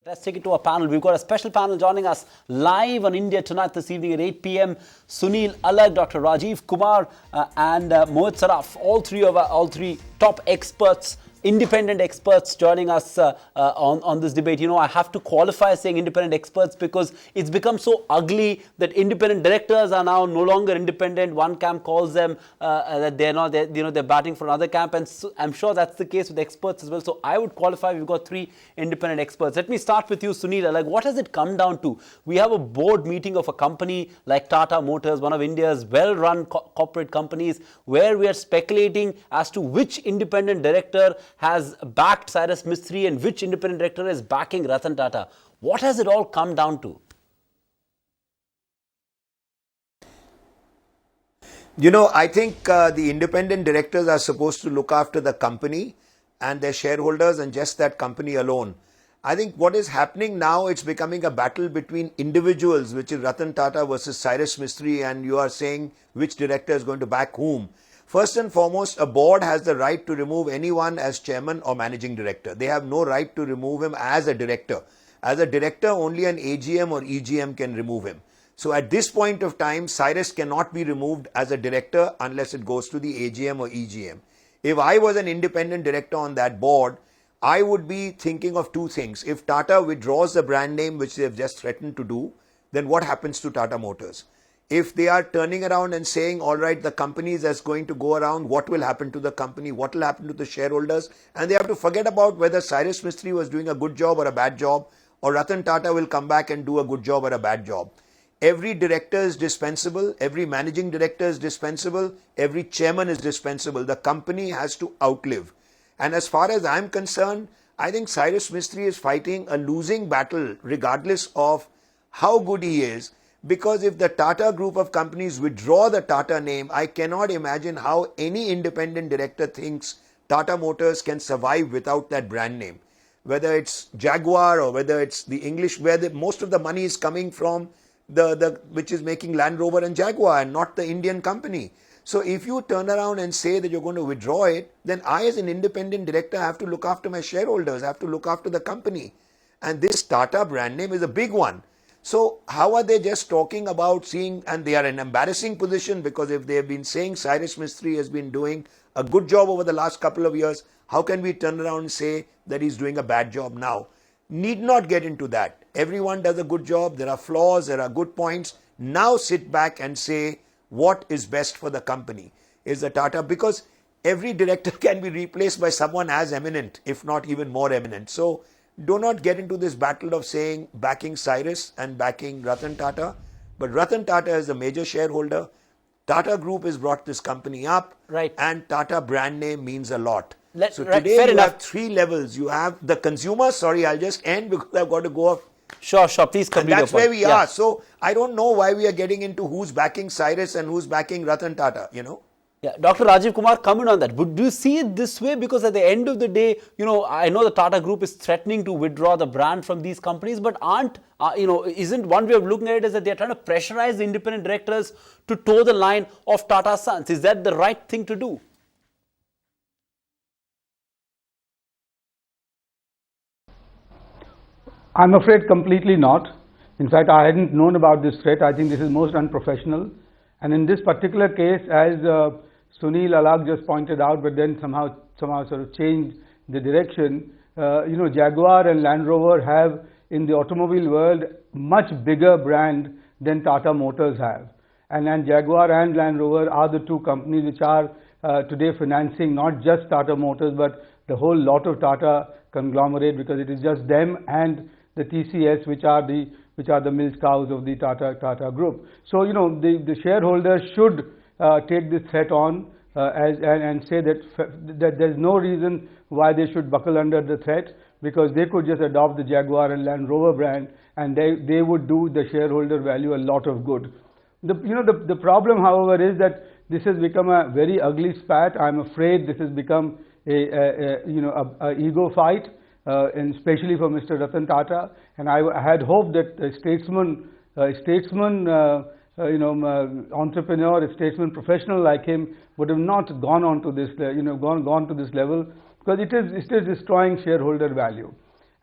Let's take it to our panel. We've got a special panel joining us live on India Tonight this evening at 8 p.m. Sunil Alagh, Dr. Rajiv Kumar and Mohit Saraf. All three top experts, independent experts joining us on this debate. You know, I have to qualify saying independent experts because it's become so ugly that independent directors are now no longer independent. One camp calls them that they're not, they're batting for another camp, and so I'm sure that's the case with experts as well. So I would qualify. We've got three independent experts. Let me start with you, Sunil Alagh. What has it come down to? We have a board meeting of a company like Tata Motors, one of India's well-run corporate companies, where we are speculating as to which independent director has backed Cyrus Mistry and which independent director is backing Ratan Tata. What has it all come down to? You know, I think the independent directors are supposed to look after the company and their shareholders and just that company alone. I think what is happening now, it's becoming a battle between individuals, which is Ratan Tata versus Cyrus Mistry, and you are saying which director is going to back whom. First and foremost, a board has the right to remove anyone as chairman or managing director. They have no right to remove him as a director. As a director, only an AGM or EGM can remove him. So at this point of time, Cyrus cannot be removed as a director unless it goes to the AGM or EGM. If I was an independent director on that board, I would be thinking of two things. If Tata withdraws the brand name, which they have just threatened to do, then what happens to Tata Motors? If they are turning around and saying, all right, the company is just going to go around, what will happen to the company? What will happen to the shareholders? And they have to forget about whether Cyrus Mistry was doing a good job or a bad job, or Ratan Tata will come back and do a good job or a bad job. Every director is dispensable. Every managing director is dispensable. Every chairman is dispensable. The company has to outlive. And as far as I'm concerned, I think Cyrus Mistry is fighting a losing battle regardless of how good he is. Because if the Tata group of companies withdraw the Tata name, I cannot imagine how any independent director thinks Tata Motors can survive without that brand name. Whether it's Jaguar or whether it's the English, where most of the money is coming from, which is making Land Rover and Jaguar and not the Indian company. So if you turn around and say that you're going to withdraw it, then I as an independent director have to look after my shareholders, have to look after the company. And this Tata brand name is a big one. So how are they just talking about seeing, and they are in an embarrassing position, because if they have been saying Cyrus Mistry has been doing a good job over the last couple of years, how can we turn around and say that he's doing a bad job now? Need not get into that. Everyone does a good job. There are flaws, there are good points. Now sit back and say what is best for the company. Is the Tata, because every director can be replaced by someone as eminent, if not even more eminent. So do not get into this battle of saying backing Cyrus and backing Ratan Tata. But Ratan Tata is a major shareholder. Tata Group has brought this company up. Right. And Tata brand name means a lot. So right, today you have three levels. You have the consumer. Sorry, I'll just end because I've got to go off. Sure. Please complete. And that's where we are. So I don't know why we are getting into who's backing Cyrus and who's backing Ratan Tata, you know. Yeah, Dr. Rajiv Kumar, comment on that. But do you see it this way? Because at the end of the day, you know, I know the Tata Group is threatening to withdraw the brand from these companies, but isn't one way of looking at it is that they're trying to pressurize the independent directors to toe the line of Tata Sons. Is that the right thing to do? I'm afraid completely not. In fact, I hadn't known about this threat. I think this is most unprofessional. And in this particular case, as Sunil Alagh just pointed out, but then somehow sort of changed the direction, Jaguar and Land Rover have in the automobile world much bigger brand than Tata Motors have. And Jaguar and Land Rover are the two companies which are today financing not just Tata Motors, but the whole lot of Tata conglomerate, because it is just them and the TCS which are the milk cows of the Tata Group. So, you know, the shareholders should take this threat on and say that there's no reason why they should buckle under the threat, because they could just adopt the Jaguar and Land Rover brand and they would do the shareholder value a lot of good. The problem, however, is that this has become a very ugly spat. I'm afraid this has become a ego fight. And especially for Mr. Ratan Tata, and I had hoped that a statesman, entrepreneur, a statesman professional like him would have not gone on to this, gone to this level, because it is destroying shareholder value.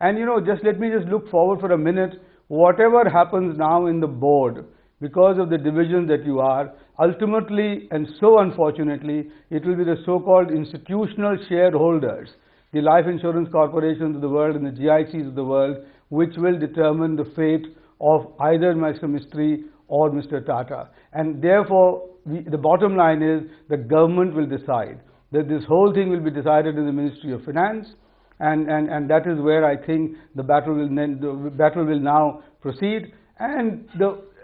And just let me just look forward for a minute. Whatever happens now in the board, because of the divisions that you are, ultimately and so unfortunately, it will be the so-called institutional shareholders, the life insurance corporations of the world and the GICs of the world, which will determine the fate of either Mr. Mistry or Mr. Tata. And therefore, the bottom line is the government will decide that this whole thing will be decided in the Ministry of Finance, and that is where I think the battle will now proceed. And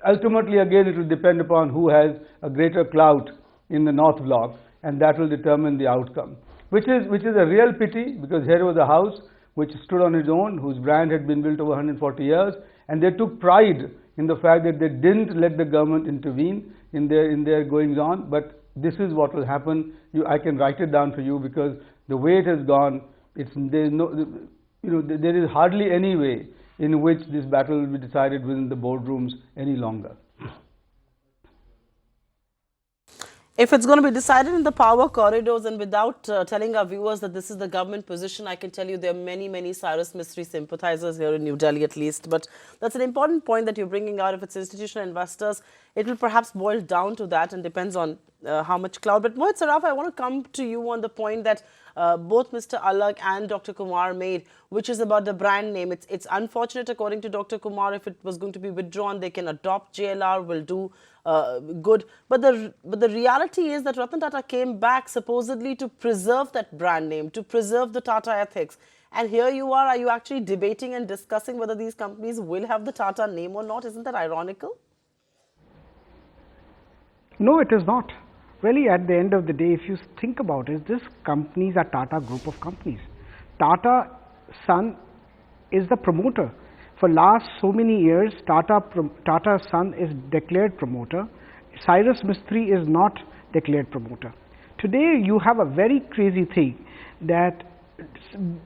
ultimately, again, it will depend upon who has a greater clout in the North Block, and that will determine the outcome. Which is a real pity, because here was a house which stood on its own, whose brand had been built over 140 years, and they took pride in the fact that they didn't let the government intervene in their goings on. But this is what will happen. I can write it down for you, because the way it has gone, there is hardly any way in which this battle will be decided within the boardrooms any longer. If it's going to be decided in the power corridors, and without telling our viewers that this is the government position, I can tell you there are many, many Cyrus Mistry sympathizers here in New Delhi at least. But that's an important point that you're bringing out. If it's institutional investors, it will perhaps boil down to that, and depends on how much cloud. But Mohit, Saraf, I want to come to you on the point that both Mr. Alagh and Dr. Kumar made, which is about the brand name. It's unfortunate, according to Dr. Kumar, if it was going to be withdrawn, they can adopt JLR, will do good. But the reality is that Ratan Tata came back supposedly to preserve that brand name, to preserve the Tata ethics. And here you are you actually debating and discussing whether these companies will have the Tata name or not? Isn't that ironical? No, it is not. Really, at the end of the day, if you think about it, these companies are Tata group of companies. Tata Son is the promoter. For last so many years, Tata Son is declared promoter. Cyrus Mistry is not declared promoter. Today, you have a very crazy thing that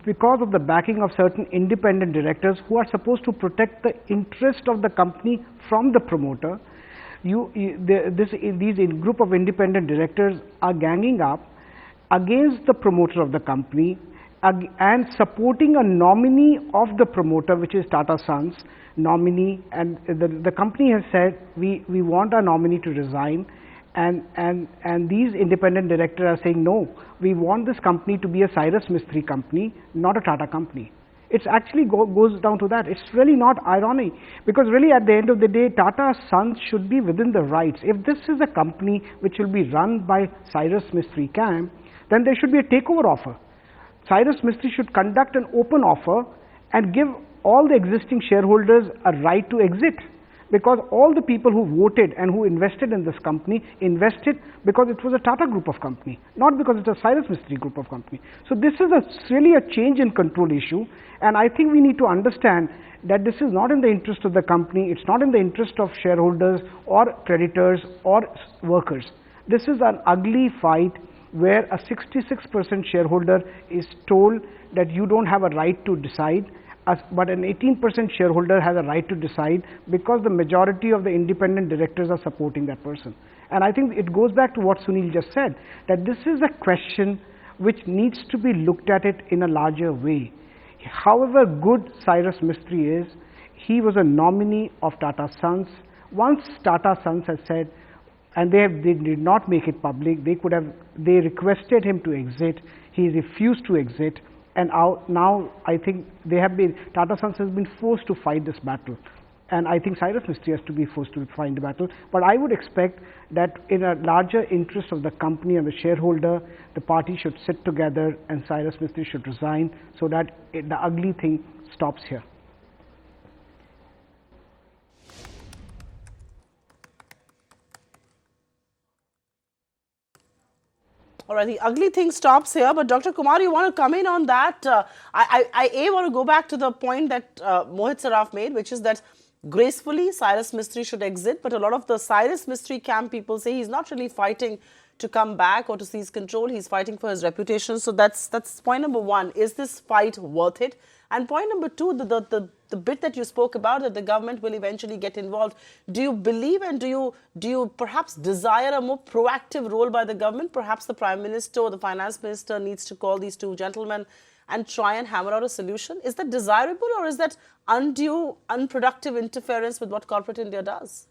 because of the backing of certain independent directors who are supposed to protect the interest of the company from the promoter, these group of independent directors are ganging up against the promoter of the company and supporting a nominee of the promoter, which is Tata Sons nominee. And the company has said, we want our nominee to resign, and these independent directors are saying, no, we want this company to be a Cyrus Mistry company, not a Tata company. It actually goes down to that. It's really not irony, because really at the end of the day, Tata Sons should be within the rights. If this is a company which will be run by Cyrus Mistry camp, then there should be a takeover offer. Cyrus Mistry should conduct an open offer and give all the existing shareholders a right to exit, because all the people who voted and who invested in this company invested because it was a Tata group of company, not because it's a Cyrus Mistry group of company. So this is really a change in control issue, and I think we need to understand that this is not in the interest of the company, it's not in the interest of shareholders or creditors or workers. This is an ugly fight where a 66% shareholder is told that you don't have a right to decide, but an 18% shareholder has a right to decide, because the majority of the independent directors are supporting that person. And I think it goes back to what Sunil just said, that this is a question which needs to be looked at it in a larger way. However good Cyrus Mistry is, he was a nominee of Tata Sons. Once Tata Sons has said, and they did not make it public, they requested him to exit, he refused to exit, and now I think Tata Sons has been forced to fight this battle. And I think Cyrus Mistry has to be forced to fight the battle. But I would expect that in a larger interest of the company and the shareholder, the party should sit together and Cyrus Mistry should resign, so that the ugly thing stops here. All right, the ugly thing stops here. But Dr. Kumar, you want to come in on that? I want to go back to the point that Mohit Saraf made, which is that gracefully Cyrus Mistry should exit. But a lot of the Cyrus Mistry camp people say he's not really fighting to come back or to seize control. He's fighting for his reputation. So that's point number one. Is this fight worth it? And point number two, the bit that you spoke about, that the government will eventually get involved. Do you believe, and do you perhaps desire a more proactive role by the government? Perhaps the Prime Minister or the Finance Minister needs to call these two gentlemen and try and hammer out a solution? Is that desirable, or is that undue, unproductive interference with what corporate India does?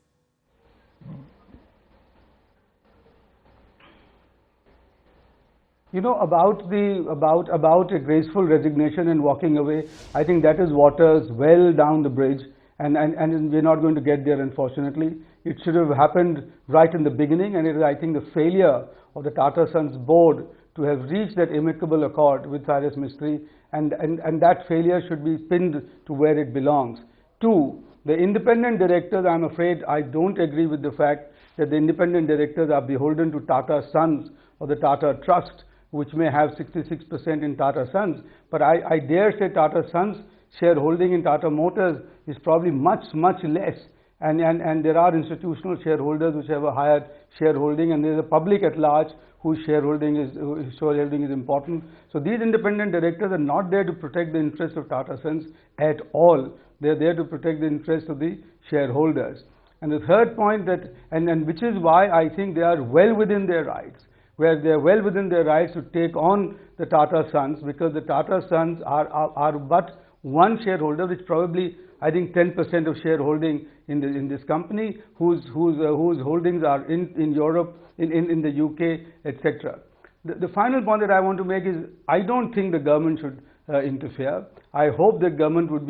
You know, about a graceful resignation and walking away, I think that is waters well down the bridge, and we're not going to get there, unfortunately. It should have happened right in the beginning, and it is, I think, the failure of the Tata Sons board to have reached that amicable accord with Cyrus Mistry, and that failure should be pinned to where it belongs. Two, the independent directors, I'm afraid I don't agree with the fact that the independent directors are beholden to Tata Sons or the Tata Trust, which may have 66% in Tata Sons, but I dare say Tata Sons shareholding in Tata Motors is probably much less, and there are institutional shareholders which have a higher shareholding, and there is a public at large whose shareholding is important. So these independent directors are not there to protect the interests of Tata Sons at all. They are there to protect the interests of the shareholders. And the third point, that and which is why I think they are well within their rights, where they are well within their rights to take on the Tata Sons, because the Tata Sons are but one shareholder, which probably, I think, 10% of shareholding in this company, whose holdings are in Europe, in the UK, etc. The final point that I want to make is, I don't think the government should interfere. I hope the government would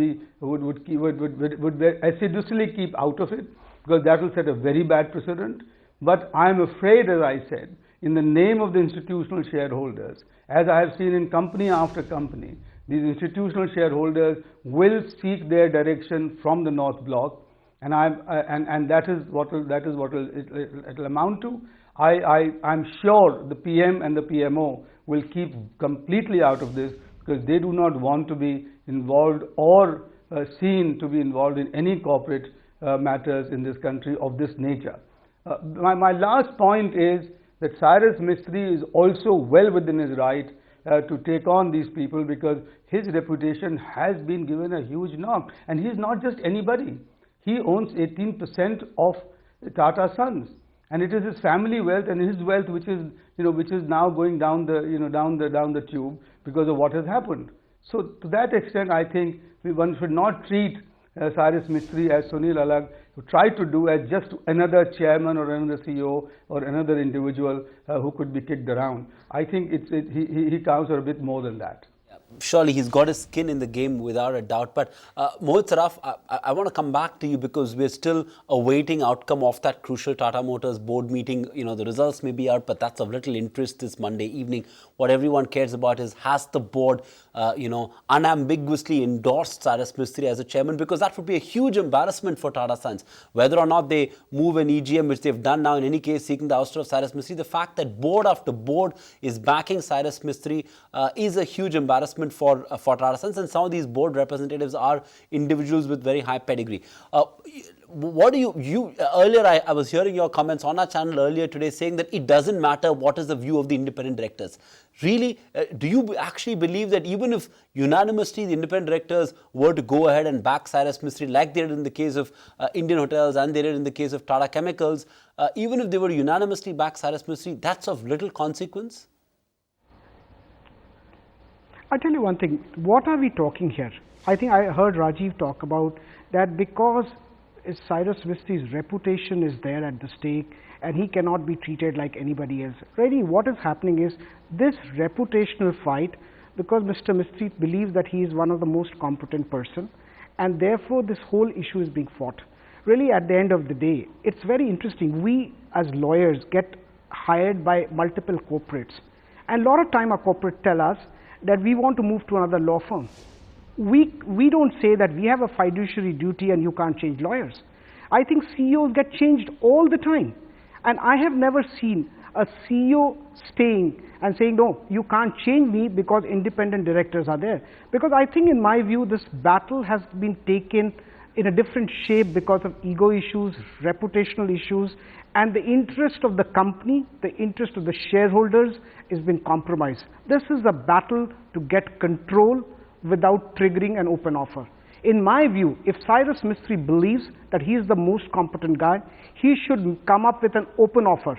assiduously keep out of it, because that will set a very bad precedent. But I am afraid, as I said, in the name of the institutional shareholders, as I have seen in company after company, these institutional shareholders will seek their direction from the North Block, and that is what it'll amount to. I'm sure the PM and the PMO will keep completely out of this, because they do not want to be involved or seen to be involved in any corporate matters in this country of this nature. My last point is that Cyrus Mistry is also well within his right to take on these people, because his reputation has been given a huge knock, and he is not just anybody. He owns 18% of Tata Sons, and it is his family wealth and his wealth which is now going down the tube because of what has happened. So to that extent, I think one should not treat Cyrus Mistry, as Sunil Alagh tried to do, as just another chairman or another CEO or another individual who could be kicked around. I think he counts for a bit more than that. Surely he's got his skin in the game without a doubt. But Mohit, Saraf, I want to come back to you, because we're still awaiting outcome of that crucial Tata Motors board meeting. The results may be out, but that's of little interest this Monday evening. What everyone cares about is, has the board, unambiguously endorsed Cyrus Mistry as a chairman? Because that would be a huge embarrassment for Tata Sons. Whether or not they move an EGM, which they've done now in any case, seeking the ouster of Cyrus Mistry, the fact that board after board is backing Cyrus Mistry is a huge embarrassment for Tata Sons, and some of these board representatives are individuals with very high pedigree. What do you earlier I was hearing your comments on our channel earlier today saying that it doesn't matter what is the view of the independent directors. Really, do you actually believe that even if unanimously the independent directors were to go ahead and back Cyrus Mistry, like they did in the case of Indian Hotels and they did in the case of Tata Chemicals, even if they were to unanimously back Cyrus Mistry, that's of little consequence? I'll tell you one thing, what are we talking here? I think I heard Rajiv talk about that, because Cyrus Mistry's reputation is there at the stake and he cannot be treated like anybody else. Really, what is happening is this reputational fight, because Mr. Mistry believes that he is one of the most competent person, and therefore this whole issue is being fought. Really, at the end of the day, it's very interesting. We as lawyers get hired by multiple corporates, and a lot of time our corporate tell us that we want to move to another law firm. We don't say that we have a fiduciary duty and you can't change lawyers. I think CEOs get changed all the time, and I have never seen a CEO staying and saying, no, you can't change me because independent directors are there. Because I think, in my view, this battle has been taken in a different shape because of ego issues, reputational issues, and the interest of the company, the interest of the shareholders has been compromised. This is a battle to get control without triggering an open offer. In my view, if Cyrus Mistry believes that he is the most competent guy, he should come up with an open offer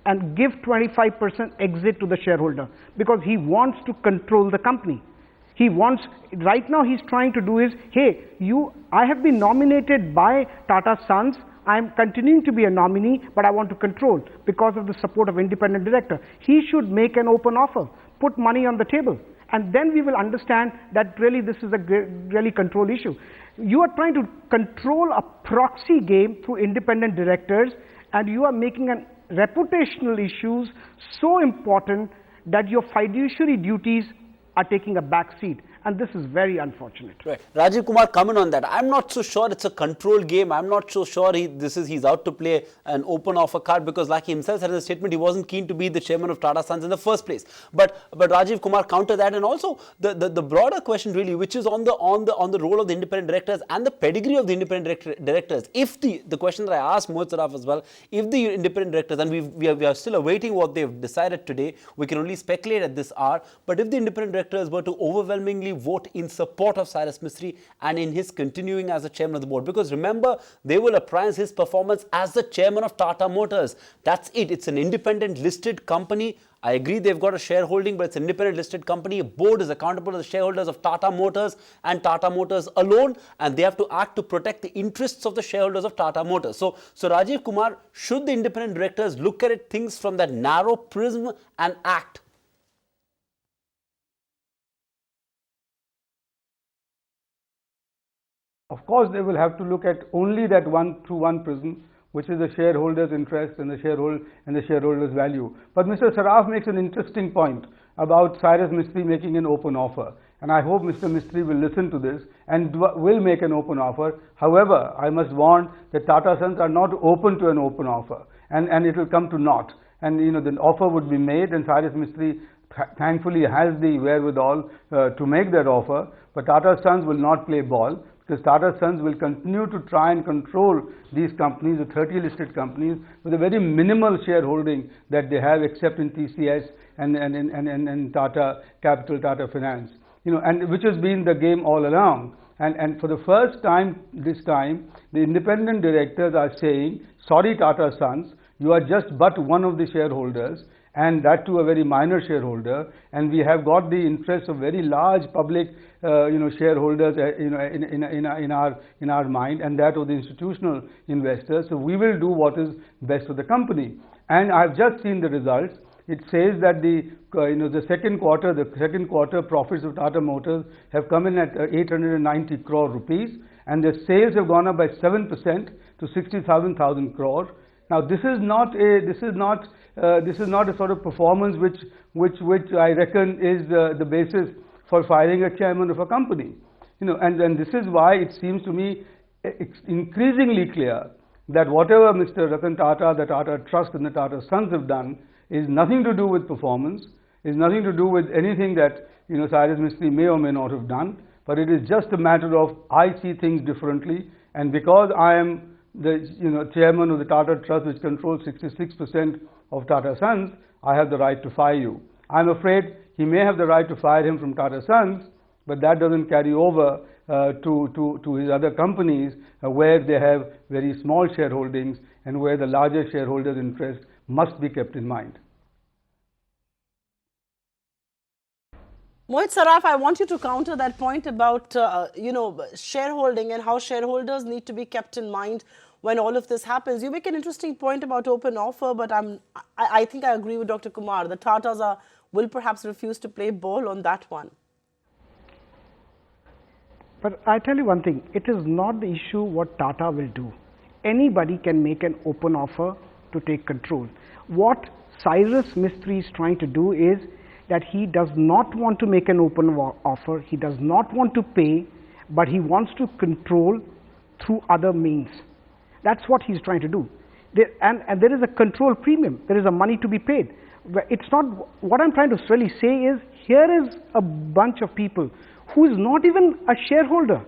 and give 25% exit to the shareholder, because he wants to control the company. He wants, right now he's trying to do is, hey, I have been nominated by Tata Sons, I'm continuing to be a nominee, but I want to control because of the support of independent director. He should make an open offer, put money on the table, and then we will understand that really this is a really control issue. You are trying to control a proxy game through independent directors, and you are making an reputational issues so important that your fiduciary duties are taking a back seat, and this is very unfortunate. Right. Rajiv Kumar, comment on that. I'm not so sure it's a control game. I'm not so sure he's out to play an open offer card, because like he himself said in the statement, he wasn't keen to be the chairman of Tata Sons in the first place. But Rajiv Kumar counter that, and also the broader question really, which is on the role of the independent directors and the pedigree of the independent directors. If the question that I asked Mohit Saraf as well, if the independent directors, and we are still awaiting what they've decided today, we can only speculate at this hour, but if the independent directors were to overwhelmingly vote in support of Cyrus Mistry and in his continuing as the chairman of the board, because remember, they will appraise his performance as the chairman of Tata Motors. That's it. It's an independent listed company. I agree they've got a shareholding, but it's an independent listed company. A board is accountable to the shareholders of Tata Motors and Tata Motors alone, and they have to act to protect the interests of the shareholders of Tata Motors. So Rajiv Kumar, should the independent directors look at it, things from that narrow prism and act? Of course, they will have to look at only that through one prism, which is the shareholders' interest and the shareholders' value. But Mr. Saraf makes an interesting point about Cyrus Mistry making an open offer, and I hope Mr. Mistry will listen to this and will make an open offer. However, I must warn that Tata Sons are not open to an open offer, and it will come to naught. And the offer would be made, and Cyrus Mistry thankfully has the wherewithal to make that offer. But Tata Sons will not play ball, because Tata Sons will continue to try and control these companies, the 30 listed companies, with a very minimal shareholding that they have, except in TCS and Tata Capital, Tata Finance, and which has been the game all along. And for the first time this time, the independent directors are saying, sorry Tata Sons, you are just but one of the shareholders, and that to a very minor shareholder, and we have got the interests of very large public shareholders in our mind, and that of the institutional investors. So we will do what is best for the company. And I've just seen the results. It says that the second quarter profits of Tata Motors have come in at 890 crore rupees, and their sales have gone up by 7% to 67,000 crore. Now this is not a sort of performance which I reckon is the basis for firing a chairman of a company. And this is why it seems to me increasingly clear that whatever Mr. Ratan Tata, the Tata Trust and the Tata Sons have done is nothing to do with performance, is nothing to do with anything that Cyrus Mistry may or may not have done, but it is just a matter of I see things differently, and because I am the chairman of the Tata Trust, which controls 66% of Tata Sons, I have the right to fire you. I'm afraid he may have the right to fire him from Tata Sons, but that doesn't carry over to his other companies where they have very small shareholdings and where the larger shareholders' interest must be kept in mind. Mohit Saraf, I want you to counter that point about shareholding and how shareholders need to be kept in mind when all of this happens. You make an interesting point about open offer, but I think I agree with Dr. Kumar. The Tatas will perhaps refuse to play ball on that one. But I tell you one thing, it is not the issue what Tata will do. Anybody can make an open offer to take control. What Cyrus Mistry is trying to do is that he does not want to make an open offer, he does not want to pay, but he wants to control through other means. That's what he's trying to do. And there is a control premium, there is a money to be paid. It's not, what I'm trying to really say is, here is a bunch of people who is not even a shareholder.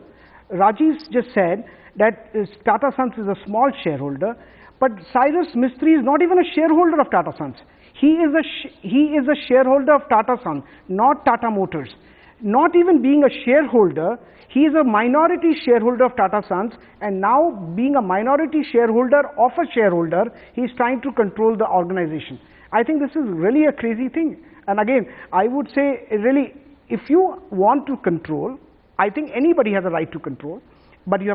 Rajiv just said that Tata Sons is a small shareholder, but Cyrus Mistry is not even a shareholder of Tata Sons. He is a shareholder of Tata Sons, not Tata Motors. Not even being a shareholder, he is a minority shareholder of Tata Sons, and now being a minority shareholder of a shareholder, he is trying to control the organization. I think this is really a crazy thing. And again, I would say really, if you want to control, I think anybody has a right to control, but you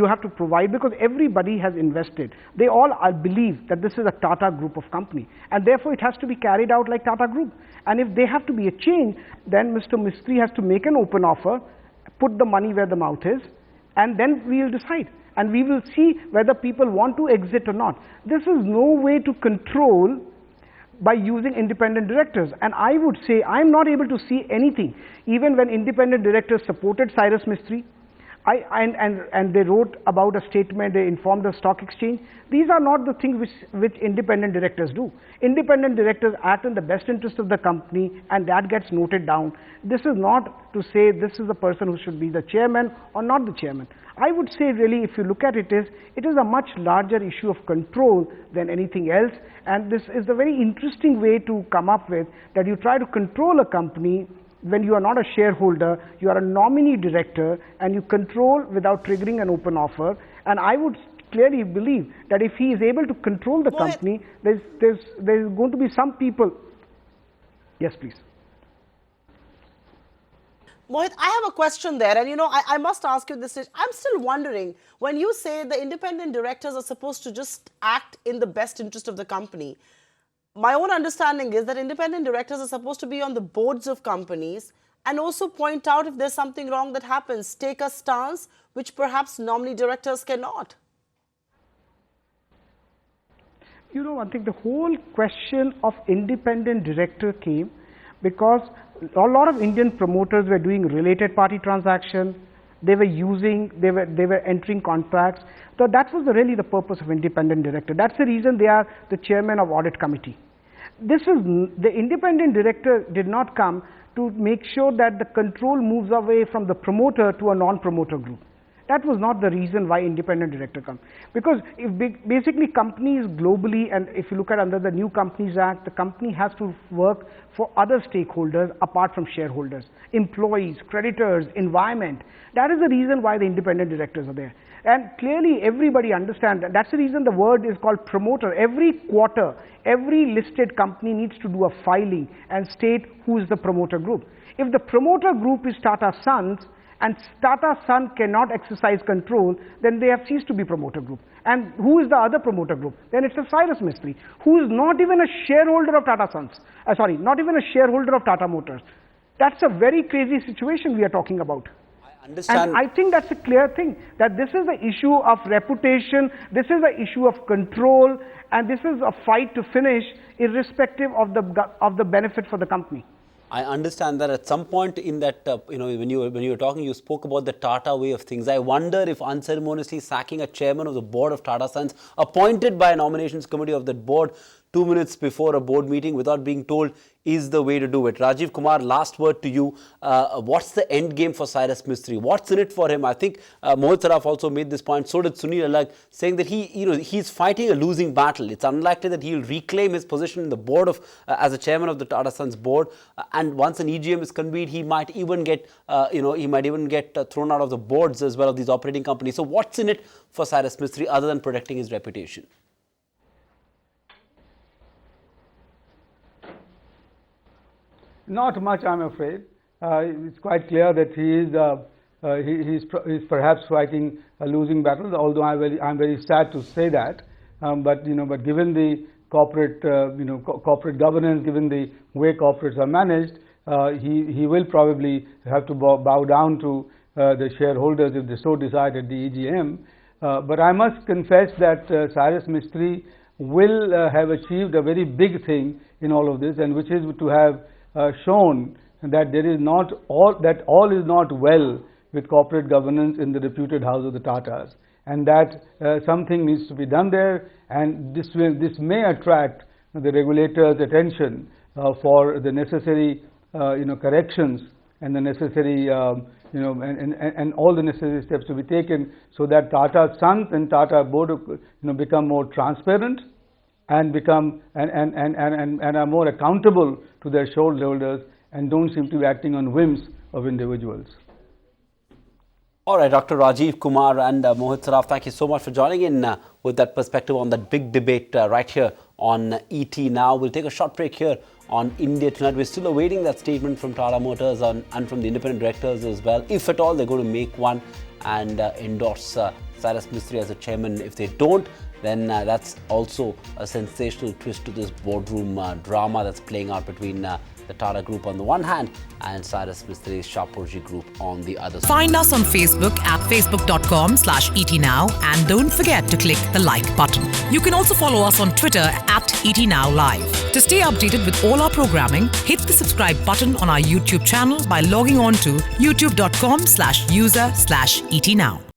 have to provide, because everybody has invested. They all believe that this is a Tata group of company, and therefore it has to be carried out like Tata group. And if there have to be a change, then Mr. Mistry has to make an open offer, put the money where the mouth is, and then we will decide. And we will see whether people want to exit or not. This is no way to control by using independent directors. And I would say I'm not able to see anything. Even when independent directors supported Cyrus Mistry, and they wrote about a statement, they informed the stock exchange. These are not the things which independent directors do. Independent directors act in the best interest of the company, and that gets noted down. This is not to say this is the person who should be the chairman or not the chairman. I would say really, if you look at it is a much larger issue of control than anything else, and this is a very interesting way to come up with, that you try to control a company when you are not a shareholder, you are a nominee director, and you control without triggering an open offer. And I would clearly believe that if he is able to control the company, there's going to be some people. Yes, please. Mohit, I have a question there, and I must ask you this. I'm still wondering, when you say the independent directors are supposed to just act in the best interest of the company, my own understanding is that independent directors are supposed to be on the boards of companies and also point out if there's something wrong that happens, take a stance which perhaps nominee directors cannot. I think the whole question of independent director came because a lot of Indian promoters were doing related party transaction. They were entering contracts. So that was really the purpose of independent director. That's the reason they are the chairman of audit committee. The independent director did not come to make sure that the control moves away from the promoter to a non-promoter group. That was not the reason why independent director comes. Because if basically companies globally, and if you look at under the New Companies Act, the company has to work for other stakeholders apart from shareholders, employees, creditors, environment. That is the reason why the independent directors are there. And clearly everybody understands that. That's the reason the word is called promoter. Every quarter, every listed company needs to do a filing and state who is the promoter group. If the promoter group is Tata Sons, and Tata Son cannot exercise control, then they have ceased to be promoter group. And who is the other promoter group? Then it's a Cyrus Mistry, who is not even a shareholder of Tata Sons. Not even a shareholder of Tata Motors. That's a very crazy situation we are talking about. I understand. And I think that's a clear thing, that this is the issue of reputation, this is the issue of control, and this is a fight to finish irrespective of the benefit for the company. I understand that at some point in that, when you were talking, you spoke about the Tata way of things. I wonder if unceremoniously sacking a chairman of the board of Tata Sons, appointed by a nominations committee of that board 2 minutes before a board meeting without being told, is the way to do it. Rajiv Kumar, last word to you. What's the end game for Cyrus Mistry? What's in it for him? I think Mohit Saraf also made this point. So did Sunil Alagh, saying that he's fighting a losing battle. It's unlikely that he'll reclaim his position in the board of as a chairman of the Tata Sons board. And once an EGM is convened, he might even get thrown out of the boards as well of these operating companies. So what's in it for Cyrus Mistry other than protecting his reputation? Not much, I'm afraid. It's quite clear that he's perhaps fighting a losing battle. Although I'm very sad to say that. But given the corporate governance, given the way corporates are managed, he will probably have to bow down to the shareholders if they so decide at the EGM. But I must confess that Cyrus Mistry will have achieved a very big thing in all of this, and which is to have shown that all is not well with corporate governance in the reputed house of the Tatas, and that something needs to be done there, and this may attract the regulator's attention for the necessary corrections and the necessary and all the necessary steps to be taken, so that Tata Sons and Tata board become more transparent and become and are more accountable to their shareholders and don't seem to be acting on whims of individuals. All right, Dr. Rajiv Kumar and Mohit Saraf, thank you so much for joining in with that perspective on that big debate right here on ET Now. We'll take a short break here on India Tonight. We're still awaiting that statement from Tata Motors and from the independent directors as well. If at all they're going to make one and endorse Cyrus Mistry as a chairman. If they don't, then that's also a sensational twist to this boardroom drama that's playing out between the Tata Group on the one hand and Cyrus Mistrys Shapoorji Group on the other side. Find us on Facebook at facebook.com/ETNow and don't forget to click the like button. You can also follow us on Twitter at ETNowLive. To stay updated with all our programming, hit the subscribe button on our YouTube channel by logging on to youtube.com/user/ETNow.